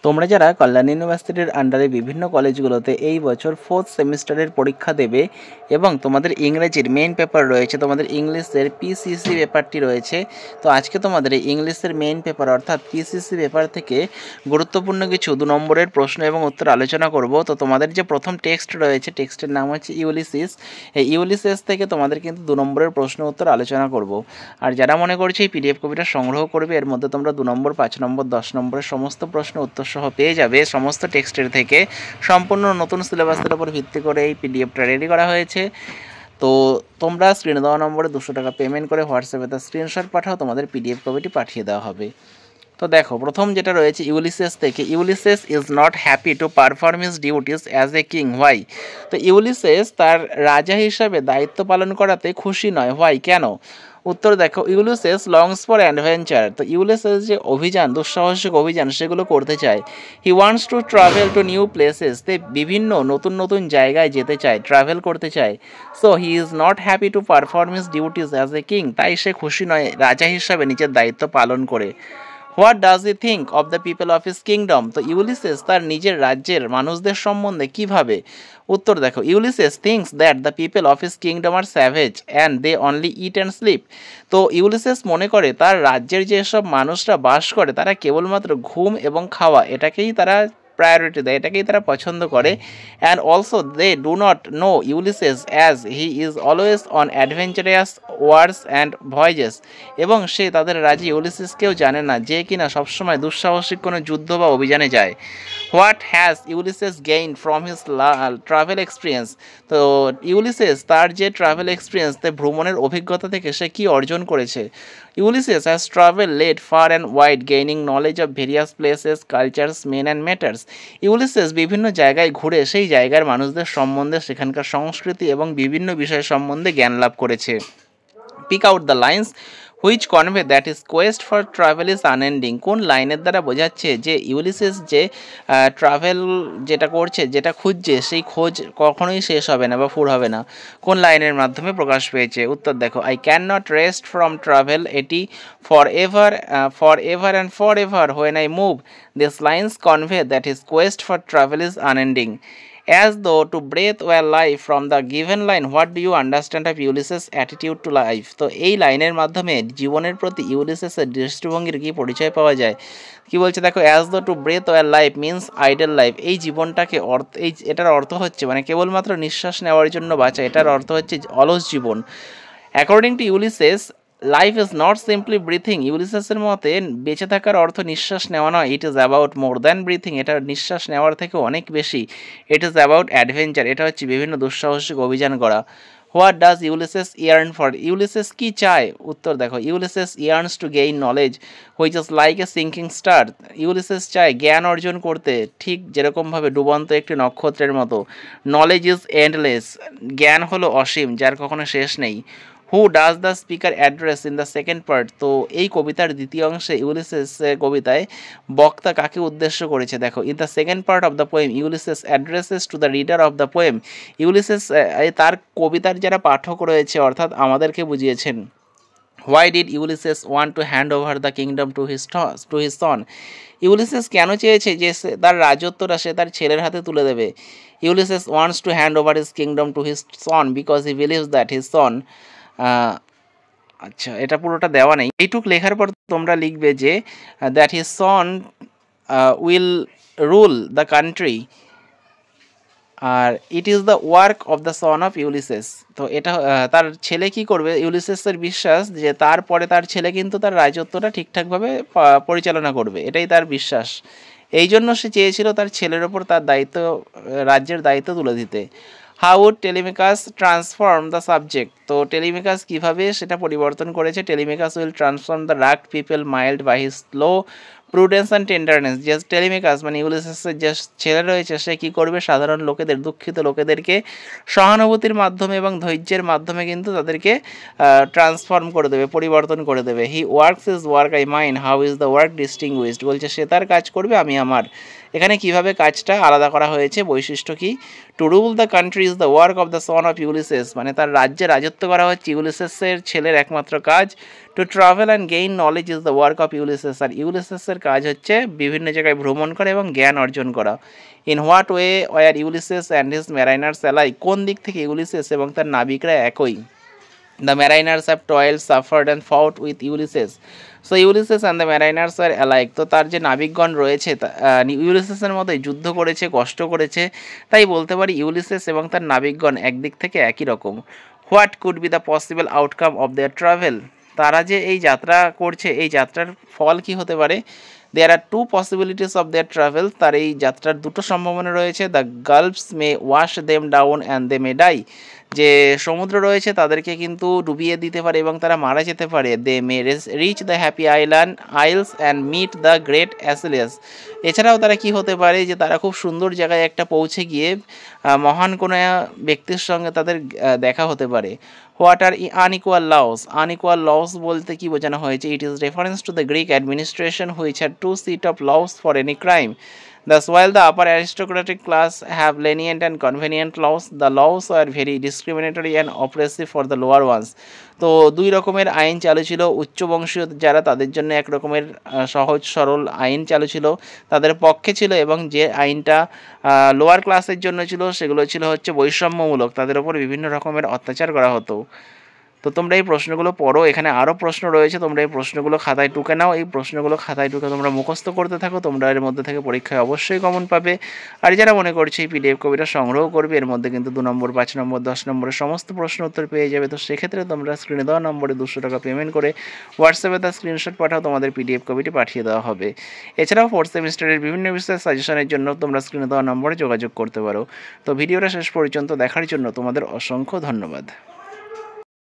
তোমরা যারা কল্যাণ ইউনিভার্সিটির আন্ডারে বিভিন্ন কলেজগুলোতে এই বছর 4th সেমিস্টারের পরীক্ষা দেবে এবং তোমাদের ইংরেজির মেইন পেপার রয়েছে, তোমাদের ইংলিশের পিসিসি পেপারটি রয়েছে। তো আজকে তোমাদের এই ইংলিশের মেইন পেপার অর্থাৎ পিসিসি পেপার থেকে গুরুত্বপূর্ণ কিছু 2 নম্বরের প্রশ্ন এবং উত্তর আলোচনা করব। তো তোমাদের যে প্রথম টেক্সট রয়েছে, টেক্সটের নাম হচ্ছে ইউলিসিস। এই ইউলিসিস থেকে তোমাদের কিন্তু 2 নম্বরের প্রশ্ন উত্তর আলোচনা করব। আর যারা মনে করছে এই পিডিএফ কপিটা সংগ্রহ করবে, এর মধ্যে তোমরা 2 নম্বর, 5 নম্বর, 10 নম্বরের সমস্ত প্রশ্ন উত্তর সহ পেয়ে যাবে সমস্ত টেক্সটের থেকে। সম্পূর্ণ নতুন সিলেবাসের উপর ভিত্তি করে এই পিডিএফটা রেডি করা হয়েছে। তো তোমরা স্ক্রিনে দেওয়া নম্বরে 200 টাকা পেমেন্ট করে হোয়াটসঅ্যাপে তার স্ক্রিনশট পাঠাও, তোমাদের পিডিএফ কপিটি পাঠিয়ে দেওয়া হবে। তো দেখো, প্রথম যেটা রয়েছে ইউলিসিস থেকে, Ulysses is not happy to perform his duties as a king, why? তো ইউলিসিস তার রাজা হিসাবে দায়িত্ব পালন করাতে খুশি নয়, হোয়াই, কেন? উত্তর দেখো, ইউলিসিস লংস ফর অ্যাডভেঞ্চার। তো ইউলিসিস যে অভিযান, দুঃসাহসিক অভিযান, সেগুলো করতে চায়। He wants to travel to new places, তে বিভিন্ন নতুন নতুন জায়গায় যেতে চায়, ট্রাভেল করতে চায়। So he is not happy to perform his duties as a king, তাই সে খুশি নয় রাজা হিসাবে নিজের দায়িত্ব পালন করে। What does he think of the people of his kingdom? তো ইউলিসিস তার নিজের রাজ্যের মানুষদের সম্বন্ধে কী ভাবে? উত্তর দেখো, Ulysses thinks that the people of his kingdom are savage and they only eat and sleep. তো ইউলিসিস মনে করে তার রাজ্যের যেসব মানুষরা বাস করে তারা কেবলমাত্র ঘুম এবং খাওয়া, এটাকেই তারা প্রায়োরিটি দেয়, এটাকেই তারা পছন্দ করে। And also they do not know Ulysses as he is always on adventurous wars and voyages. এবং সে তাদের রাজি ইউলিসিসকেও জানে না, যে কিনা সবসময় দুঃসাহসিক কোনো যুদ্ধ বা অভিযানে যায়। What has Ulysses gain from his travel experience? তো ইউলিসিস তার যে ট্রাভেল এক্সপিরিয়েন্স, তাই ভ্রমণের অভিজ্ঞতা থেকে সে কী অর্জন করেছে? Ulysses has travelled far and wide, gaining knowledge of various places, cultures, men and matters. Ulysses বিভিন্ন জায়গায় ঘুরে সেই জায়গার মানুষদের সম্বন্ধে, সেখানকার সংস্কৃতি এবং বিভিন্ন বিষয় সম্বন্ধে জ্ঞান লাভ করেছে। Pick out the lines which convey that is quest for travel is unending. কোন লাইনের দ্বারা বোঝাচ্ছে যে ইউলিসিস যে ট্রাভেল যেটা করছে, যেটা খুঁজছে, সেই খোঁজ কখনোই শেষ হবে না বা ফুর হবে না? কোন লাইনের মাধ্যমে প্রকাশ পেয়েছে? উত্তর দেখো, I can not rest from travel, এটি for ever and for ever when I move. This lines convey that is quest for travel is unending. As though to breathe were life, from the given line what do you understand of Ulysses' attitude to life? তো এই লাইনের মাধ্যমে জীবনের প্রতি ইউলিসিসের দৃষ্টিভঙ্গির কি পরিচয় পাওয়া যায়? কি বলছে দেখো, as though to breathe were life means idle life। এই জীবনটাকে এটার অর্থ হচ্ছে মানে কেবলমাত্র নিঃশ্বাস নেওয়ার জন্য বাঁচা, এটার অর্থ হচ্ছে অলস জীবন। According to Ulysses, life is not simply breathing. ইউলিসিসের মতে বেঁচে থাকার অর্থ নিঃশ্বাস নেওয়া নয়, it is about more than breathing, এটা নিঃশ্বাস নেওয়ার থেকে অনেক বেশি। ইট ইজ অ্যাবাউট অ্যাডভেঞ্চার, এটা হচ্ছে বিভিন্ন দুঃসাহসিক অভিযান করা। What does Ulysses yearn for? Ulysses কি চায়? উত্তর দেখো, Ulysses yearns to gain knowledge which is like a sinking star. Ulysses চায় জ্ঞান অর্জন করতে, ঠিক যেরকমভাবে ডুবন্ত একটি নক্ষত্রের মতো। নলেজ ইজ এন্ডলেস, জ্ঞান হলো অসীম, যার কখনো শেষ নেই। Who does the speaker address in the second part? তো এই কবিতার দ্বিতীয় অংশে ইউলিসিস কবিতায় বক্তা কাকে উদ্দেশ্য করেছে? দেখো, in the second part of the poem Ulysses addresses to the reader of the poem. Ulysses তার কবিতার যারা পাঠক রয়েছে অর্থাৎ আমাদেরকে বুঝিয়েছেন। Why did Ulysses want to hand over the kingdom to his son? Ulysses কেন চেয়েছে যে তার রাজত্বটা সে তার ছেলের হাতে তুলে দেবে? Ulysses wants to hand over his kingdom to his son because he believes that his সন, আচ্ছা এটা পুরোটা দেওয়া নেই, এইটুক লেখার পর তোমরা লিখবে যে that his son will rule the country, আর it is the work of the son of Ulysses. তো এটা তার ছেলে কি করবে? ইউলিসিসের বিশ্বাস যে তারপরে তার ছেলে কিন্তু তার রাজত্বটা ঠিকঠাকভাবে পরিচালনা করবে, এটাই তার বিশ্বাস। এই জন্য সে চেয়েছিল তার ছেলের ওপর তার দায়িত্ব, রাজ্যের দায়িত্ব তুলে দিতে। How would Telemachus transform the subject? তো টেলিমিকাস কীভাবে সেটা পরিবর্তন করেছে? Telemachus will transform the rugged people mild by his slow prudence and tenderness. যে টেলিমিকাস মানে ইউলিসিসের যে ছেলে রয়েছে সে কী করবে? সাধারণ লোকেদের, দুঃখিত লোকেদেরকে সহানুভূতির মাধ্যমে এবং ধৈর্যের মাধ্যমে কিন্তু তাদেরকে ট্রান্সফর্ম করে দেবে, পরিবর্তন করে দেবে। He works is work I mind, how is the work distinguished? বলছে সে তার কাজ করবে, আমি আমার। এখানে কিভাবে কাজটা আলাদা করা হয়েছে, বৈশিষ্ট্য কি? To rule the country is the work of the son of Ulysses, মানে তার রাজ্যে রাজত্ব করা হচ্ছে ইউলিসেসের ছেলের একমাত্র কাজ। To travel and gain knowledge is the work of Ulysses, আর ইউলিসেসের কাজ হচ্ছে বিভিন্ন জায়গায় ভ্রমণ করা এবং জ্ঞান অর্জন করা। In what way were Ulysses and his mariners ally, কোন দিক থেকে ইউলিসেস এবং তার নাবিকরা একই? The mariners have toiled, suffered and fought with Ulysses. So Ulysses and the mariners are alike. তো তার যে নাবিকগণ রয়েছে ইউলিসেসের মতোই যুদ্ধ করেছে, কষ্ট করেছে, তাই বলতে পারি ইউলিসেস এবং তার নাবিকগণ একদিক থেকে একই রকম। What could be the possible outcome of their travel, তারা যে এই যাত্রা করছে এই যাত্রার ফল কি হতে পারে? There are two possibilities of their travel, তার এই যাত্রার দুটো সম্ভাবনা রয়েছে। The gulfs may wash them down and they may die, যে সমুদ্র রয়েছে তাদেরকে কিন্তু ডুবিয়ে দিতে পারে এবং তারা মারা যেতে পারে। They may reach the happy isles and meet the great Achilles, এছাড়াও তারা কি হতে পারে যে তারা খুব সুন্দর জায়গায় একটা পৌঁছে গিয়ে মহান কোনো ব্যক্তির সঙ্গে তাদের দেখা হতে পারে। হোয়াট আর আনইকুয়াল লস বলতে কি বোঝানো হয়েছে? It is reference to the Greek administration which had to sit off loss for any crime. Thus, while the upper aristocratic class have lenient and convenient laws, the laws were very discriminatory and oppressive for the lower ones. তো দুই রকমের আইন চালু ছিল, উচ্চ বংশীয় যারা তাদের জন্য এক রকমের সহজ সরল আইন চালু ছিল, তাদের পক্ষে ছিল, এবং যে আইনটা লোয়ার ক্লাসের জন্য ছিল সেগুলো ছিল হচ্ছে বৈষম্যমূলক, তাদের ওপর বিভিন্ন রকমের অত্যাচার করা হতো। তো তোমরা এই প্রশ্নগুলো পড়ো, এখানে আরও প্রশ্ন রয়েছে, তোমরা এই প্রশ্নগুলো খাতায় টুকে নাও, এই প্রশ্নগুলো খাতায় টুকে তোমরা মুখস্থ করতে থাকো, তোমরা এর মধ্যে থেকে পরীক্ষায় অবশ্যই কমন পাবে। আর যারা মনে করছে এই পিডিএফ কপিটা সংগ্রহ করবে, এর মধ্যে কিন্তু 2 নম্বর, 5 নম্বর, 10 নম্বরের সমস্ত প্রশ্ন উত্তর পেয়ে যাবে। তো সেক্ষেত্রে তোমরা স্ক্রিনে দেওয়া নম্বরে 200 টাকা পেমেন্ট করে হোয়াটসঅ্যাপে তার স্ক্রিনশট পাঠাও, তোমাদের পিডিএফ কপিটি পাঠিয়ে দেওয়া হবে। এছাড়াও 4th সেমিস্টারের বিভিন্ন বিষয়ের সাজেশনের জন্য তোমরা স্ক্রিনে দেওয়া নম্বরে যোগাযোগ করতে পারো। তো ভিডিওটা শেষ পর্যন্ত দেখার জন্য তোমাদের অসংখ্য ধন্যবাদ।